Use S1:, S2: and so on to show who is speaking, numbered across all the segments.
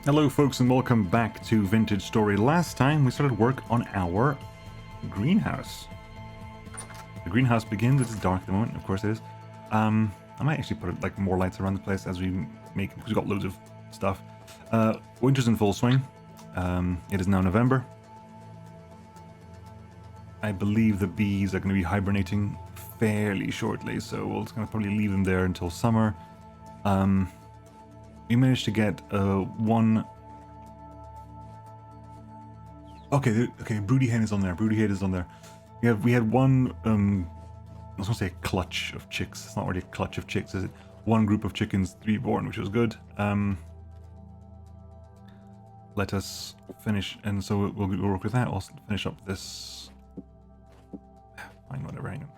S1: Hello folks and welcome back to Vintage Story. Last time we started work on our greenhouse. The greenhouse begins, it's dark at the moment, of course it is. I might actually put like more lights around the place as we make, because we've got loads of stuff. Winter's in full swing. It is now November. I believe the bees are going to be hibernating fairly shortly, so we'll just probably leave them there until summer. We managed to get one. Okay, broody hen is on there. Broody hen is on there. We had one. I was gonna say a clutch of chicks. It's not really a clutch of chicks, is it? One group of chickens to be born, which was good. Let us finish, and so we'll work with that. Also finish up this. Fine, whatever. Hang on.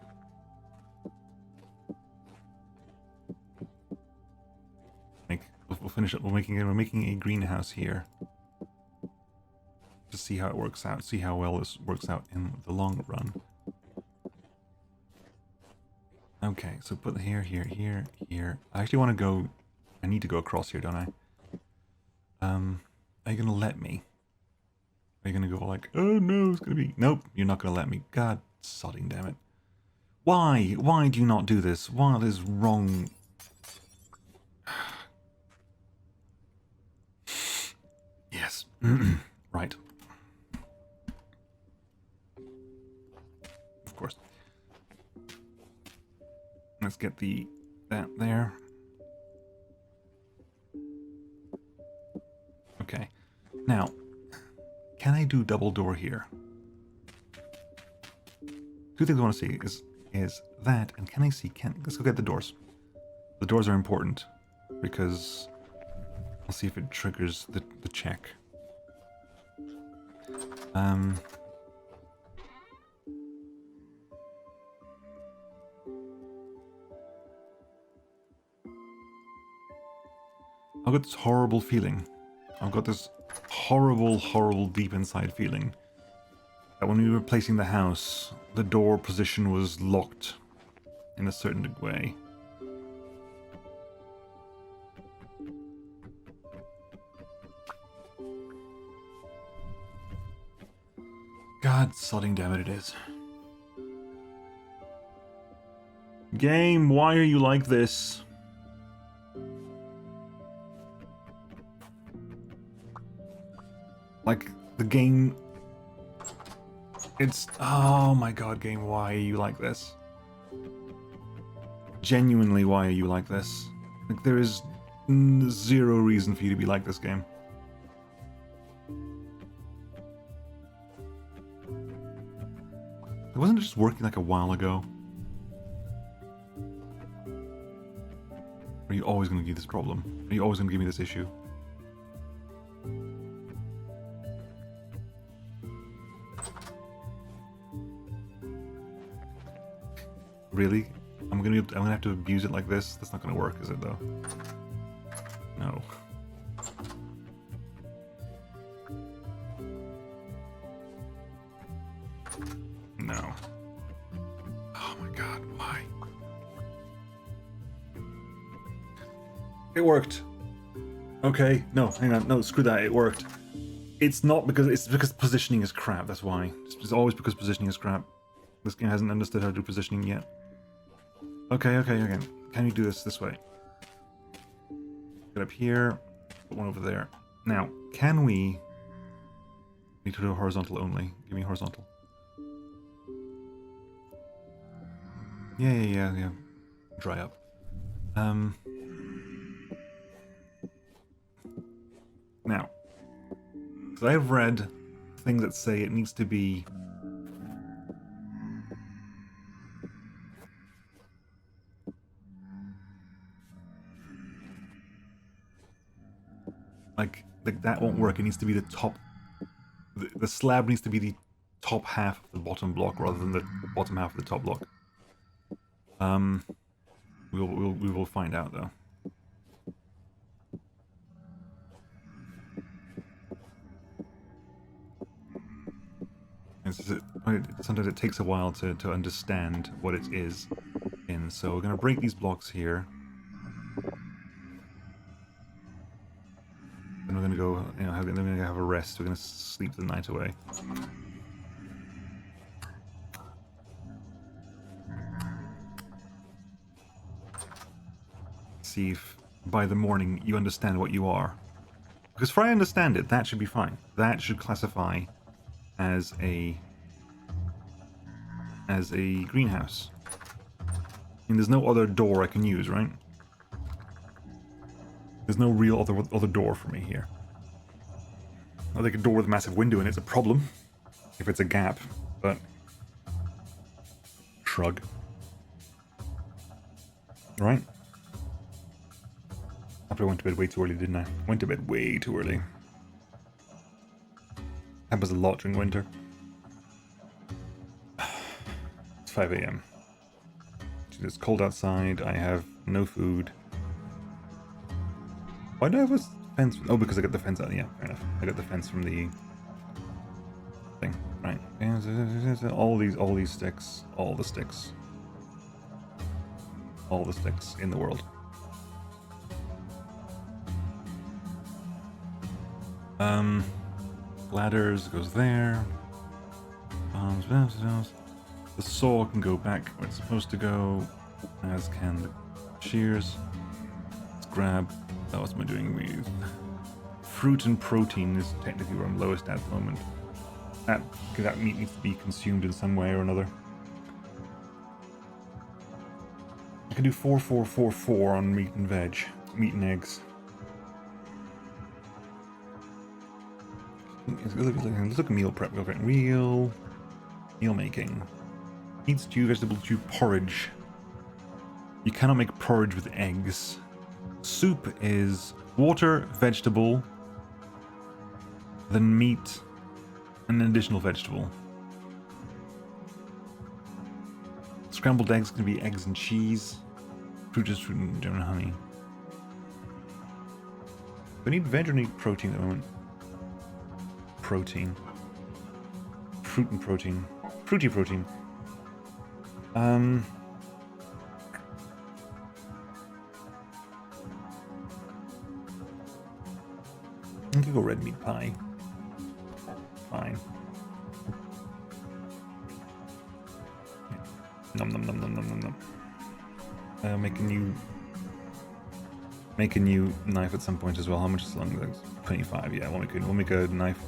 S1: We'll finish up. We're making a greenhouse here to see how it works out. See how well this works out in the long run. Okay, so put here, here, here, here. I actually want to go. I need to go across here, don't I? Are you gonna let me? Are you gonna go like, oh no, it's gonna be? Nope, you're not gonna let me. God, sodding damn it! Why? Why do you not do this? What is wrong? Yes. Right. Of course. Let's get that there. Okay. Now, can I do double door here? Two things I want to see is that, and can I see? Let's go get the doors. The doors are important because I'll see if it triggers the check. I've got this horrible feeling. I've got this horrible deep inside feeling that when we were placing the house, the door position was locked in a certain way. God sodding damn it is. Game, why are you like this? Like, the game... It's... Oh my god, game, why are you like this? Genuinely, why are you like this? Like, there is zero reason for you to be like this, game. Wasn't it just working like a while ago? Are you always going to give me this problem? Are you always going to give me this issue? Really? I'm gonna have to abuse it like this? That's not gonna work, is it though? No. No. Oh my god, why? It worked. Okay, no, hang on, no, screw that, it worked. It's because positioning is crap, that's why. It's always because positioning is crap. This game hasn't understood how to do positioning yet. Okay. Can you do this way? Get up here, put one over there. Now, can we... Need to do horizontal only. Give me horizontal. Yeah. Dry up. Now, so I've read things that say it needs to be like that won't work. It needs to be the top. The slab needs to be the top half of the bottom block rather than the bottom half of the top block. We will find out though. Sometimes it takes a while to understand what it is. And so we're going to break these blocks here. And we're gonna go, you know, then we're gonna have a rest. We're gonna sleep the night away. See if by the morning you understand what you are. Because if I understand it, that should be fine. That should classify as a greenhouse. And there's no other door I can use, right? There's no real other door for me here. I think a door with a massive window in it's a problem if it's a gap, but shrug. Right? After I went to bed way too early, didn't I? Went to bed way too early. Happens a lot during winter. It's 5 a.m. It's cold outside. I have no food. Why do I have a fence? Oh, because I got the fence out. Yeah, fair enough. I got the fence from the thing. Right. All these sticks. All the sticks. All the sticks in the world. Ladders goes there. The saw can go back where it's supposed to go, as can the shears. Let's grab. What am I doing with? Fruit and protein is technically where I'm lowest at the moment. That meat needs to be consumed in some way or another. I can do 4-4-4-4 on meat and veg, meat and eggs. Let's look at meal prep. Go for meal making. Meat stew, vegetable stew, porridge. You cannot make porridge with eggs. Soup is water, vegetable, then meat, and an additional vegetable. Scrambled eggs can be eggs and cheese. Fruit is fruit and jam and honey. Do I need veg or need protein at the moment? Protein. Fruit and protein. Fruity protein. I could go red meat pie. Fine. Nom nom nom nom nom nom nom. Make a new knife at some point as well. How much is long? 25. Yeah, we'll make a knife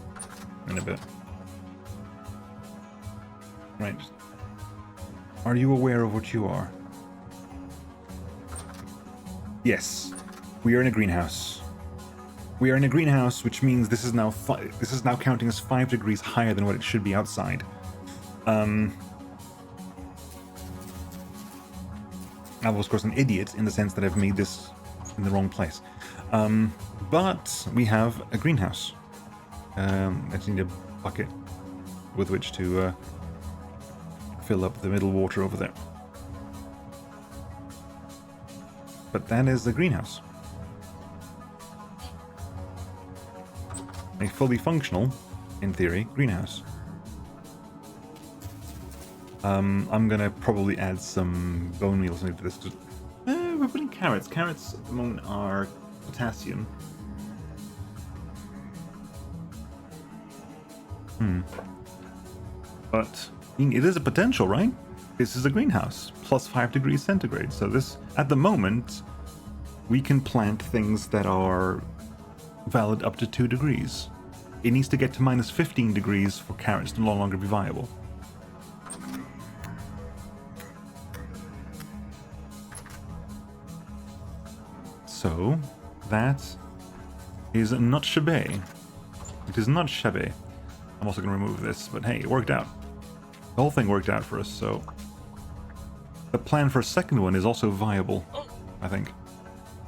S1: in a bit. Right. Are you aware of what you are? Yes. We are in a greenhouse. We are in a greenhouse, which means this is now counting as 5 degrees higher than what it should be outside. I was, of course, an idiot in the sense that I've made this in the wrong place. But we have a greenhouse. I just need a bucket with which to fill up the middle water over there. But that is the greenhouse. A fully functional, in theory, greenhouse. I'm gonna probably add some bone meal or something to this. We're putting carrots. Carrots at the moment are potassium. But it is a potential, right? This is a greenhouse, plus 5 degrees centigrade. So this, at the moment, we can plant things that are valid up to 2 degrees. It needs to get to minus 15 degrees for carrots to no longer be viable. So, that is not shabby. It is not shabby. I'm also going to remove this, but hey, it worked out. The whole thing worked out for us, so... The plan for a second one is also viable, I think.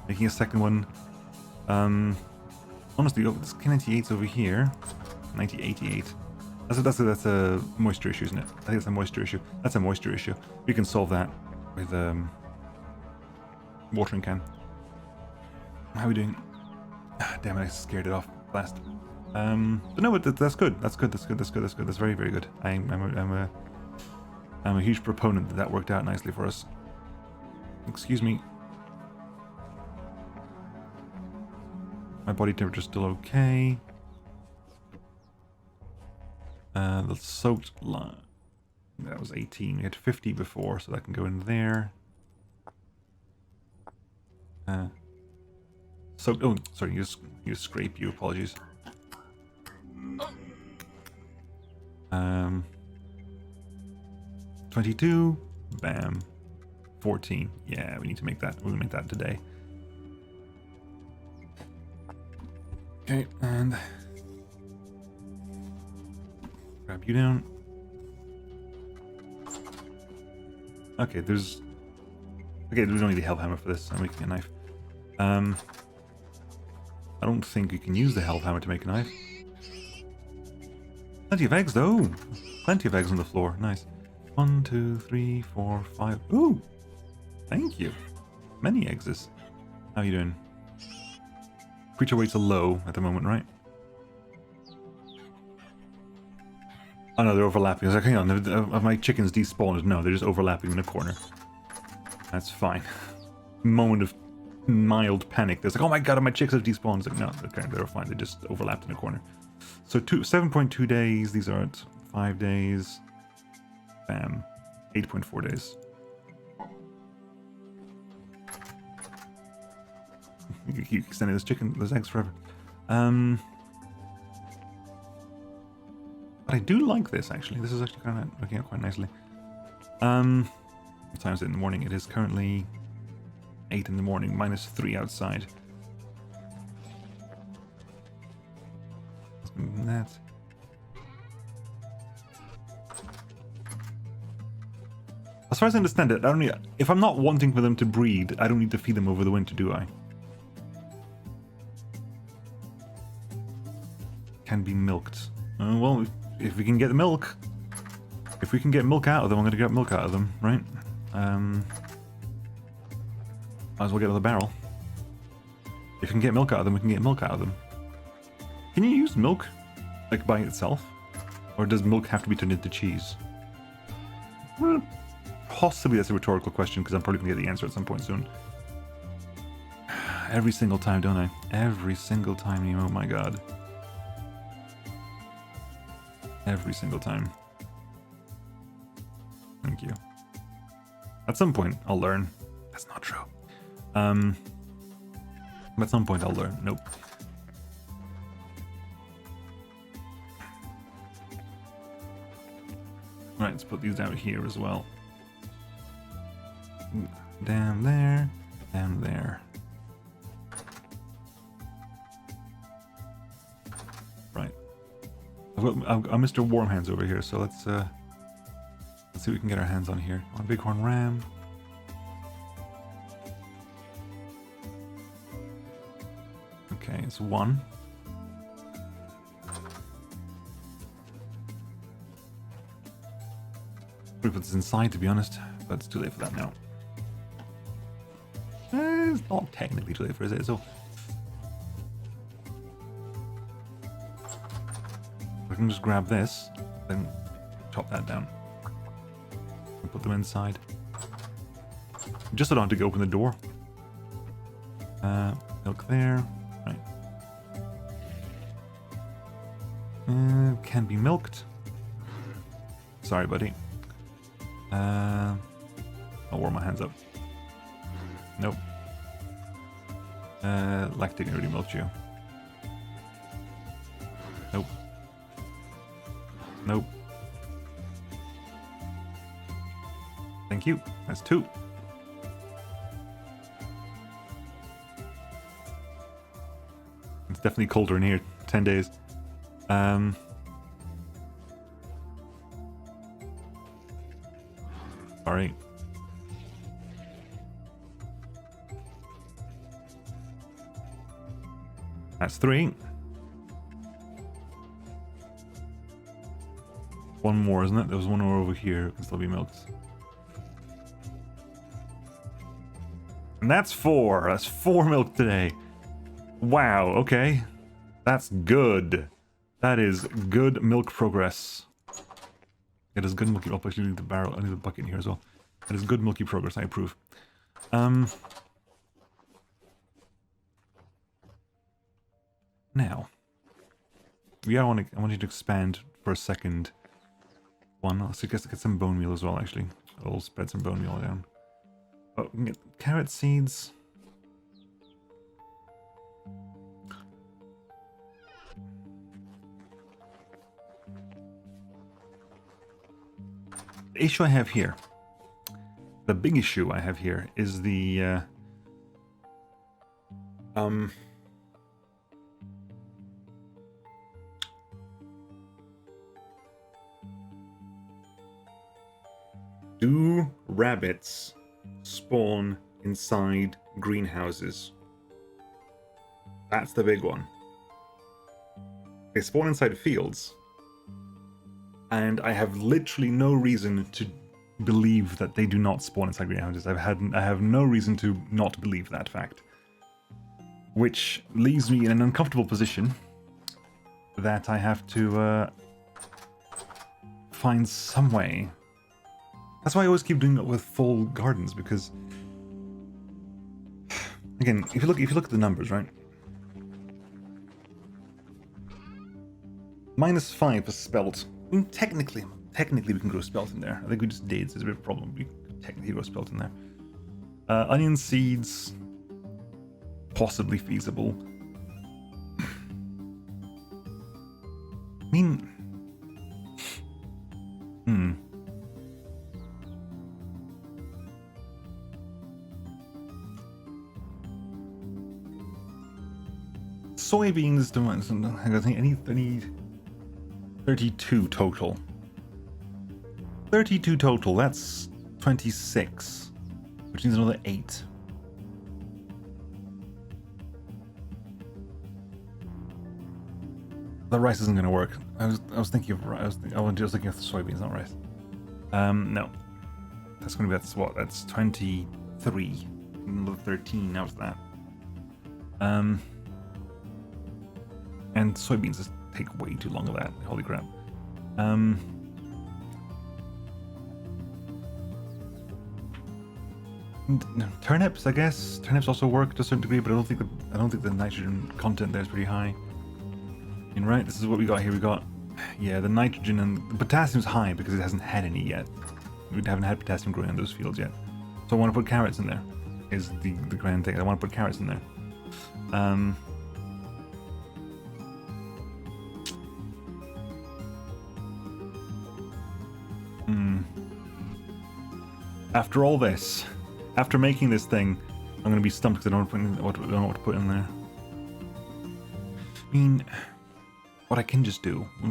S1: Making a second one... Honestly, this K98's over here. 9088. That's a moisture issue, isn't it? I think it's a moisture issue. That's a moisture issue. We can solve that with watering can. How are we doing? Damn it, I scared it off last. But no, but that's good. That's good. That's good. That's good. That's good. That's very, very good. I'm a huge proponent that worked out nicely for us. Excuse me. My body temperature's still okay. The soaked line. That was 18. We had 50 before, so that can go in there. So, oh, sorry, you scrape. You apologies. 22. Bam. 14. Yeah, we need to make that. We'll make that today. Okay, and grab you down. Okay, there's only the help hammer for this. I'm making a knife. I don't think you can use the help hammer to make a knife. Plenty of eggs though. Plenty of eggs on the floor. Nice. 1, 2, 3, 4, 5. Ooh, thank you. Many eggs. How are you doing? Creature weights are low at the moment, right? Oh no, they're overlapping. I was like, hang on, have my chickens despawned? No, they're just overlapping in a corner. That's fine. Moment of mild panic. There's like, oh my god, my chicks have despawned. It's like, no, okay, they're fine. They just overlapped in a corner. So 7.2 days. These are at 5 days. Bam. 8.4 days. You can keep extending those eggs forever. But I do like this, actually. This is actually kind of working out quite nicely. What time is it in the morning? It is currently 8 in the morning, -3 outside. Let's move that. As far as I understand it, if I'm not wanting for them to breed, I don't need to feed them over the winter, do I? Can be milked. Well, if we can get the milk, if we can get milk out of them, I'm going to get milk out of them, right? Might as well get out of the barrel. If we can get milk out of them, we can get milk out of them. Can you use milk, like, by itself? Or does milk have to be turned into cheese? Well, possibly that's a rhetorical question, because I'm probably going to get the answer at some point soon. Every single time, don't I? Every single time, Nemo, oh my god. Every single time. Thank you. At some point, I'll learn. That's not true. At some point, I'll learn. Nope. Right, let's put these down here as well. Down there. Down there. Right. I've got Mr. Warm Hands over here, so let's see what we can get our hands on here. One bighorn ram. Okay, it's one. We put this inside, to be honest, but it's too late for that now. It's not technically too late for it, is it? So I can just grab this, then chop that down, and put them inside. Just so I don't have to open the door. Milk there. Right. Can be milked. Sorry, buddy. I'll warm my hands up. Nope. Lactic already milked you. Nope. Nope. Thank you. That's 2. It's definitely colder in here. 10 days. Sorry. That's 3. One more, isn't it? There was one more over here. It can still be milked. And that's 4. That's 4 milk today. Wow, okay. That's good. That is good milk progress. It is good milky... Oh, actually, I need the barrel. I need the bucket in here as well. That is good milky progress. I approve. Now, I want you to expand for a second one. Let's get some bone meal as well, actually. I'll spread some bone meal down. Oh, we can get carrot seeds. The issue I have here, the big issue I have here is the do rabbits spawn inside greenhouses? That's the big one. They spawn inside fields, and I have literally no reason to believe that they do not spawn inside greenhouses. I have no reason to not believe that fact, which leaves me in an uncomfortable position that I have to find some way. That's why I always keep doing it with full gardens, because again, if you look at the numbers, right? -5 for spelt. I mean, technically we can grow spelt in there. I think we just did, so it's a bit of a problem. We could technically grow spelt in there. Onion seeds, possibly feasible. I mean, soybeans, I think I need 32 total. 32 total, that's 26, which needs another 8. The rice isn't going to work. I was thinking of rice. I was just thinking of the soybeans, not rice. No, that's going to be that's 23. Another 13 now to that. And soybeans just take way too long of that. Holy crap. Turnips, I guess. Turnips also work to a certain degree, but I don't think the nitrogen content there is pretty high. And right, this is what we got here. We got, yeah, the nitrogen and the potassium's high because it hasn't had any yet. We haven't had potassium growing in those fields yet. So I want to put carrots in there. Is the grand thing. I want to put carrots in there. After all this, after making this thing, I'm going to be stumped because I don't know what to put in there. I mean, what I can just do. I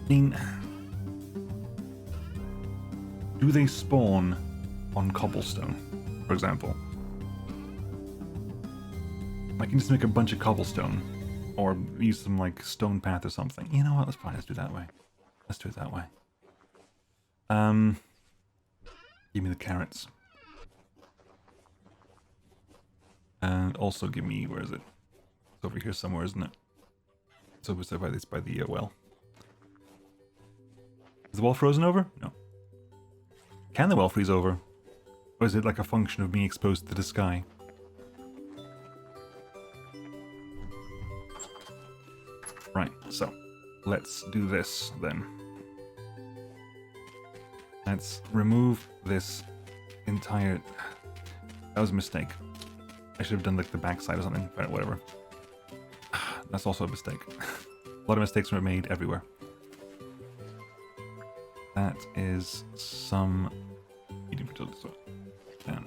S1: mean, do they spawn on cobblestone, for example? I can just make a bunch of cobblestone, or use some like stone path or something. You know what? Let's do it that way. Let's do it that way. Give me the carrots. And also give me, where is it? It's over here somewhere, isn't it? It's over there by the well. Is the well frozen over? No. Can the well freeze over? Or is it like a function of being exposed to the sky? Right, so let's do this then. Let's remove this entire... That was a mistake. I should have done like the backside or something, but whatever. That's also a mistake. A lot of mistakes were made everywhere. That is some eating fertility soil. Down.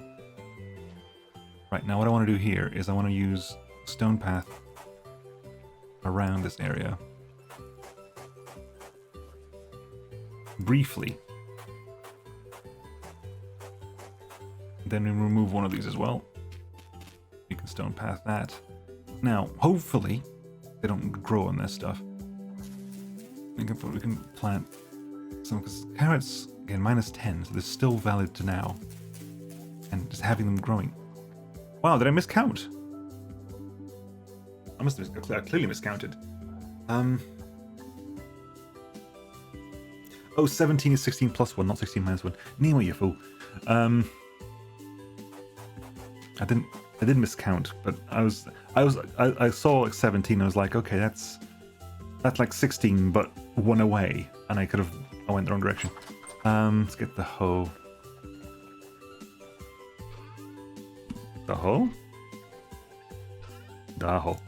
S1: Right, now what I want to do here is I want to use stone path around this area. Briefly. Then we remove one of these as well. You can stone path that. Now, hopefully, they don't grow on this stuff. We can plant some, because carrots, again, -10, so they're still valid to now. And just having them growing. Wow, did I miscount? I clearly miscounted. Oh, 17 is 16 plus 1, not 16 minus 1. Nemo, you fool. I didn't... I did miscount, but I saw like 17. I was like, okay, that's like 16, but one away, and I went the wrong direction. Let's get the hoe. The hoe? The hoe.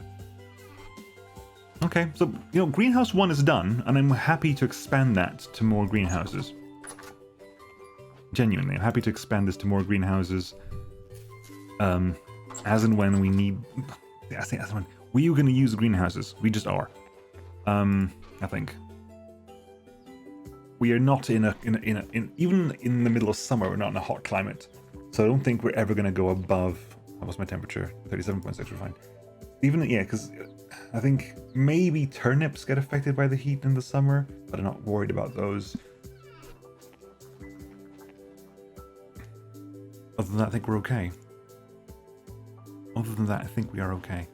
S1: Okay, so, greenhouse 1 is done, and I'm happy to expand that to more greenhouses. Genuinely, I'm happy to expand this to more greenhouses. As and when we need... I say as and when. We are going to use greenhouses. We just are. I think. We are not even in the middle of summer, we're not in a hot climate. So I don't think we're ever going to go above... What was my temperature? 37.6, we're fine. Even, yeah, because I think maybe turnips get affected by the heat in the summer, but I'm not worried about those. Other than that, I think we're okay. Other than that, I think we are okay.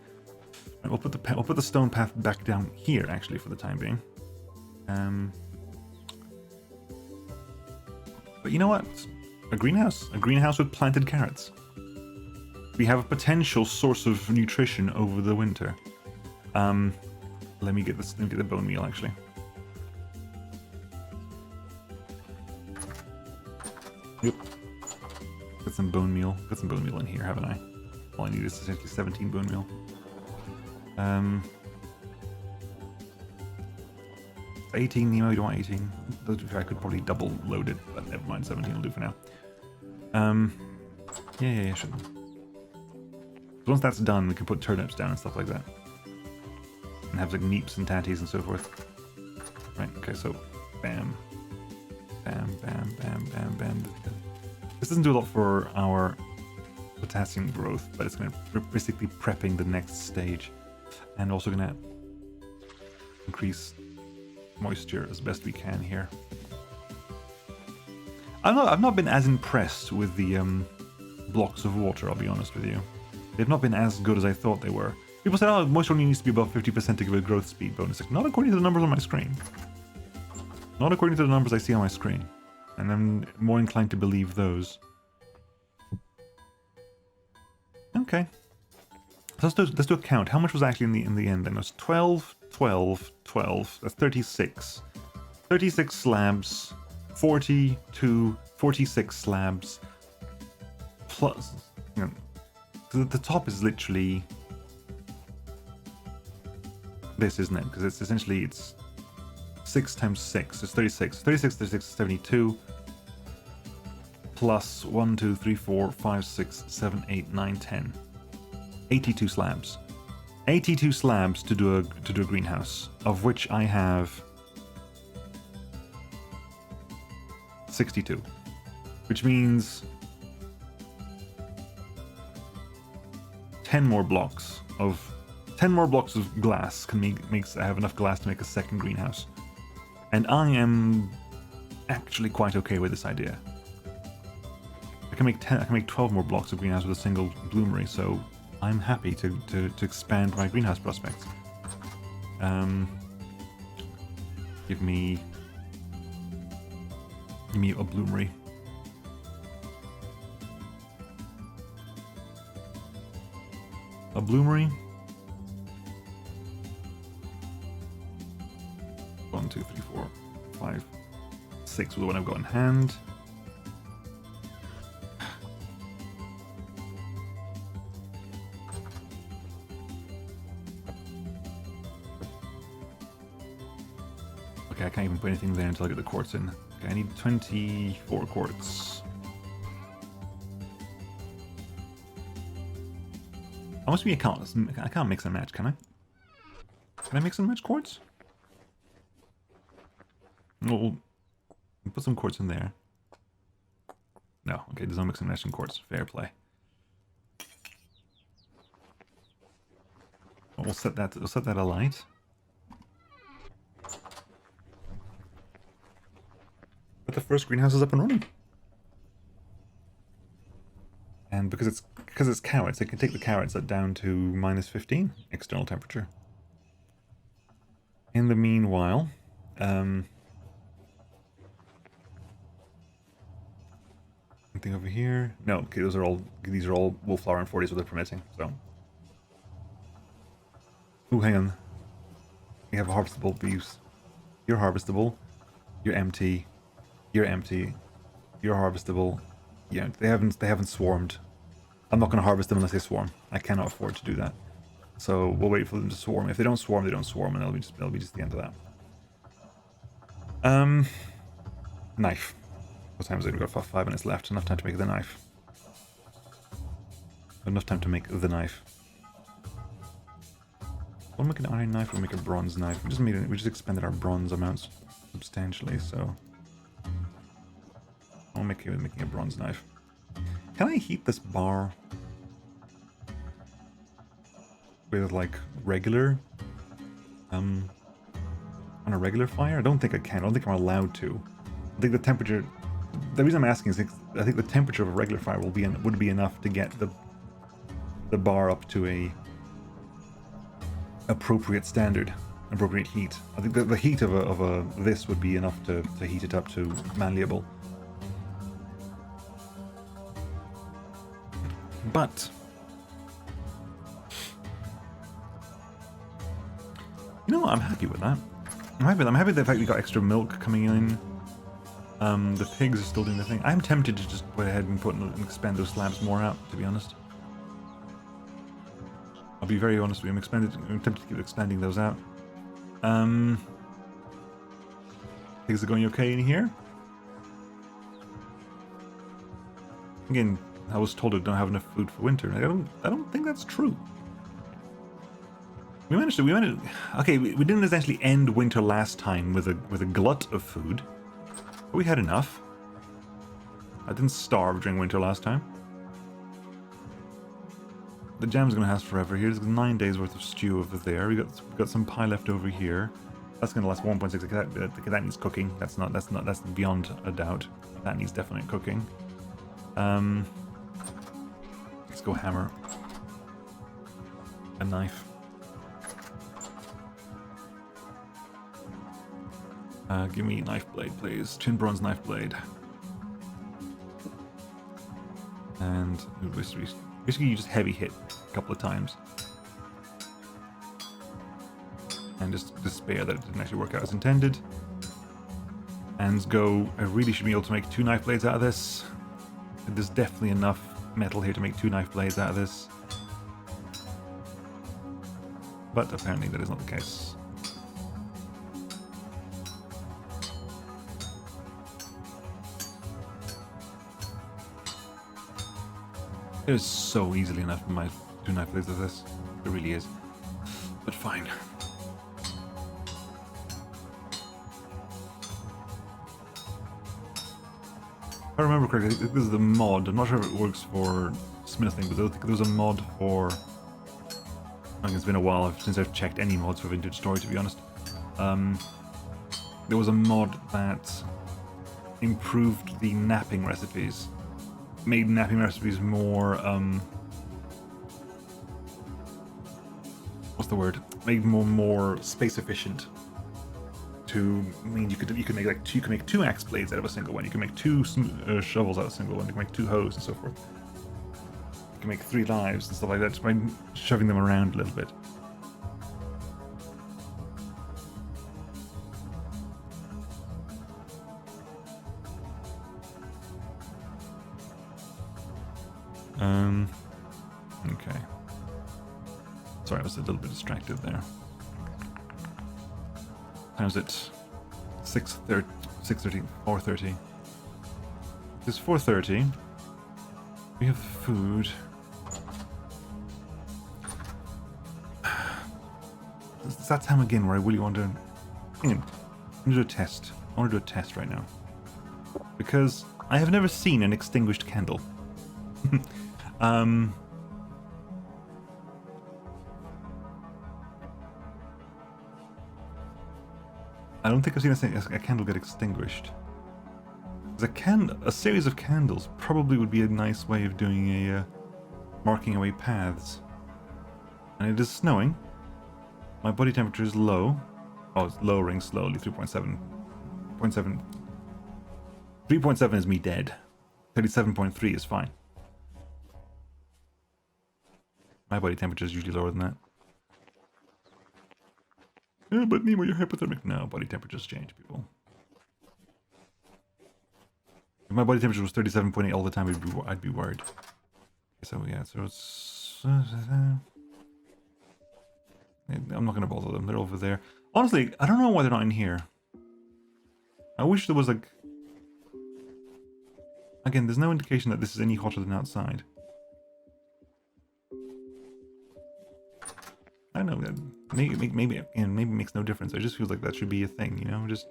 S1: Right, we'll put the stone path back down here, actually, for the time being. But you know what? A greenhouse with planted carrots. We have a potential source of nutrition over the winter. Let me get the bone meal, actually. Yep. Got some bone meal. Got some bone meal in here, haven't I? All I need is essentially 17 bone meal. 18 Nemo, you don't want 18. I could probably double load it, but never mind, 17 will do for now. Yeah, sure. So once that's done, we can put turnips down and stuff like that. And have like neeps and tatties and so forth. Right, okay, so bam. Bam, bam, bam, bam, bam. This doesn't do a lot for our potassium growth, but it's going to basically prepping the next stage. And also going to increase moisture as best we can here. I've not been as impressed with the blocks of water, I'll be honest with you. They've not been as good as I thought they were. People said, oh, moisture only needs to be above 50% to give it a growth speed bonus. Like, not according to the numbers on my screen. Not according to the numbers I see on my screen. And I'm more inclined to believe those. Okay. So let's do a count. How much was actually in the end then? It was 12, 12, 12. That's 36. 36 slabs. 42, 46 slabs. Plus, the top is literally this, isn't it? Because it's essentially, it's 6 times 6. It's 36. 36, 36, 72. Plus 1, 2, 3, 4, 5, 6, 7, 8, 9, 10. 82 slabs. 82 slabs to do a greenhouse, of which I have 62. Which means 10 more blocks of glass I have enough glass to make a second greenhouse. And I am actually quite okay with this idea. I can make 12 more blocks of greenhouse with a single bloomery, so I'm happy to expand my greenhouse prospects. Give me a bloomery. A bloomery. 1, 2, 3, 4, 5, 6 with the one I've got in hand. Okay, I can't even put anything there until I get the quartz in. Okay, I need 24 quartz. I must be I can't mix and match, can I? Can I mix and match quartz? We'll put some quartz in there. No, okay, there's no mix and match in quartz. Fair play. We'll set that alight. But the first greenhouse is up and running. And because it's carrots, I can take the carrots down to minus 15 external temperature. In the meanwhile, I think anything over here? No, okay, these are all wallflower and 40s, so they're permitting, so. Ooh, hang on. We have harvestable leaves. You're harvestable. You're empty. You're empty. You're harvestable. Yeah, they haven't swarmed. I'm not going to harvest them unless they swarm. I cannot afford to do that. So we'll wait for them to swarm. If they don't swarm, they don't swarm, and that'll be just the end of that. Knife. What time is it? We've got 5 minutes left. Enough time to make the knife. Enough time to make the knife. We'll make an iron knife, we'll make a bronze knife. We just expanded our bronze amounts substantially, so I'll make it making a bronze knife. Can I heat this bar with like regular on a regular fire? I don't think I can. I don't think I'm allowed to. I think the temperature. The reason I'm asking is I think the temperature of a regular fire would be enough to get the bar up to a appropriate standard, appropriate heat. I think the heat of this would be enough to heat it up to malleable. But you know what? I'm happy with that. I'm happy with the fact we got extra milk coming in. The pigs are still doing the thing. I'm tempted to just go ahead and expand those slabs more out, to be honest. I'll be very honest with you, I'm tempted to keep expanding those out. Things are going okay in here? Again, I was told I don't have enough food for winter. I don't think that's true. We managed. Okay, we didn't essentially end winter last time with a glut of food, but we had enough. I didn't starve during winter last time. The jam's gonna last forever here. There's 9 days worth of stew over there. We got some pie left over here. That's gonna last 1.6. That needs cooking. That's beyond a doubt. That needs definite cooking. Let's go hammer. A knife. Give me knife blade, please. Tin bronze knife blade. And basically you just heavy hit a couple of times. And just despair that it didn't actually work out as intended. And go, I really should be able to make 2 knife blades out of this. There's definitely enough metal here to make 2 knife blades out of this. But apparently that is not the case. There's so easily enough for my 2 knife blades of this. It really is. But fine. If I remember correctly, I think this is the mod. I'm not sure if it works for smelting, but I think there's a mod for... I think it's been a while since I've checked any mods for Vintage Story, to be honest. There was a mod that improved the knapping recipes. Made knapping recipes more, what's the word? Made more space efficient. To mean you could make like you can make 2 axe blades out of a single one. You can make 2 shovels out of a single one. You can make 2 hoes and so forth. You can make 3 lives and stuff like that just by shoving them around a little bit. Okay. Sorry, I was a little bit distracted there. How's it? 6:30, 4:30. It's 4:30. We have food. It's that time again where I really want to... I'm going to do a test. I want to do a test right now. Because I have never seen an extinguished candle. I don't think I've seen a candle get extinguished. A series of candles probably would be a nice way of doing a marking away paths. And it is snowing. My body temperature is low. Oh, it's lowering slowly. 3.7. 3.7 is me dead. 37.3 is fine. My body temperature is usually lower than that. Yeah, but Nemo, you're hypothermic. No, body temperatures change, people. If my body temperature was 37.8 all the time, I'd be worried. So yeah, so it's... I'm not going to bother them. They're over there. Honestly, I don't know why they're not in here. I wish there was like... Again, there's no indication that this is any hotter than outside. I don't know. Maybe it makes no difference. I just feel like that should be a thing, you know? Just,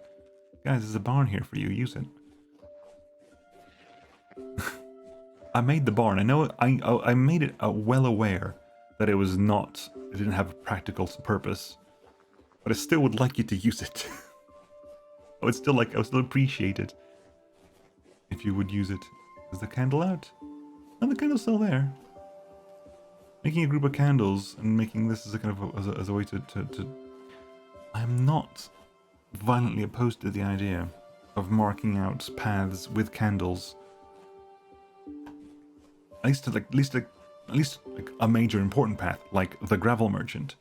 S1: guys, there's a barn here for you. Use it. I made the barn. I know I made it well aware that it didn't have a practical purpose, but I still would like you to use it. I would still appreciate it if you would use it. Is the candle out? No, the candle's still there. Making a group of candles and making this as a kind of as a way to I'm not violently opposed to the idea of marking out paths with candles. At least a major important path, like the gravel merchant,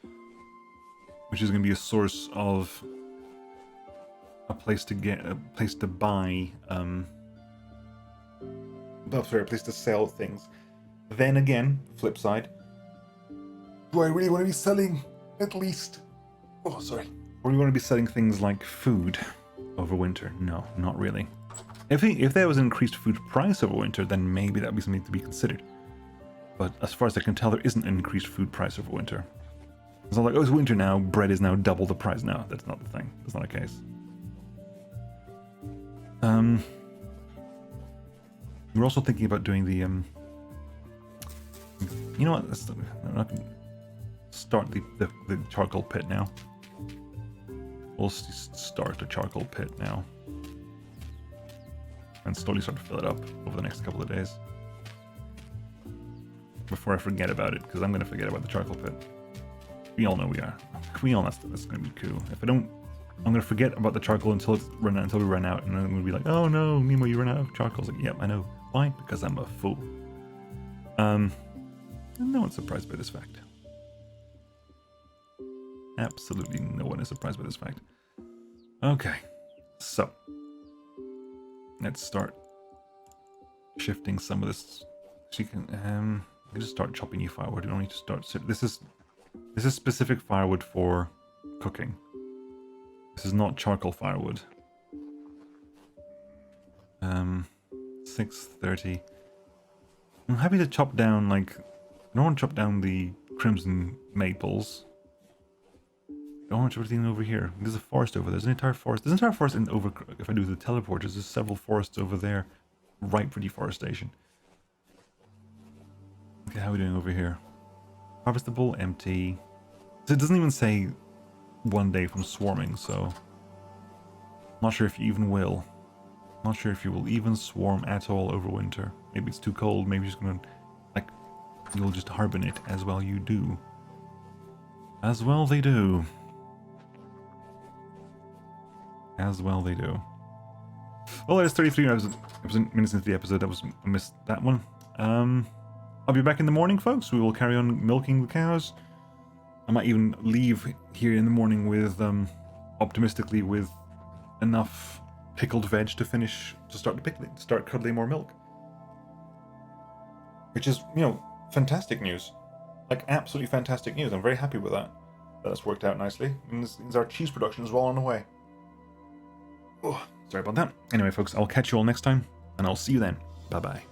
S1: which is going to be a source of a place to buy, a place to sell things. Then again, flip side, do I really want to be selling at least? Oh, sorry. Or do we want to be selling things like food over winter? No, not really. If there was an increased food price over winter, then maybe that would be something to be considered. But as far as I can tell, there isn't an increased food price over winter. It's not like, oh, it's winter now, bread is now double the price. No, that's not the thing. That's not the case. We're also thinking about doing the, you know what, I'm not going to start the charcoal pit now. We'll start the charcoal pit now. And slowly start to fill it up over the next couple of days. Before I forget about it, because I'm going to forget about the charcoal pit. We all know we are. We all know that's going to be cool. If I don't, I'm going to forget about the charcoal until we run out, and then we'll be like, oh no, Nemo, you ran out of charcoal. It's like, yep, I know. Why? Because I'm a fool. And no one's surprised by this fact. Absolutely no one is surprised by this fact. Okay, so let's start shifting some of this. So you can just start chopping you firewood. You don't need to start. This is specific firewood for cooking. This is not charcoal firewood. 6:30. I'm happy to chop down, like, I don't want to chop down the crimson maples. I don't want to chop everything over here. There's a forest over there. There's an entire forest. There's an entire forest if I do the teleporters, there's several forests over there ripe for deforestation. Okay, how are we doing over here? Harvestable, empty. So it doesn't even say 1 day from swarming, so I'm not sure if you even will. I'm not sure if you will even swarm at all over winter. Maybe it's too cold, maybe you're just gonna, like, you'll just hibernate as well you do. As well they do. As well they do. Well, it's 33 minutes into the episode. I missed that one. I'll be back in the morning, folks. We will carry on milking the cows. I might even leave here in the morning with, optimistically, with enough pickled veg to start cuddling more milk. Which is, you know, fantastic news. Like, absolutely fantastic news. I'm very happy with that. That's worked out nicely. And this means our cheese production is well on the way. Oh, sorry about that. Anyway, folks, I'll catch you all next time, and I'll see you then. Bye-bye.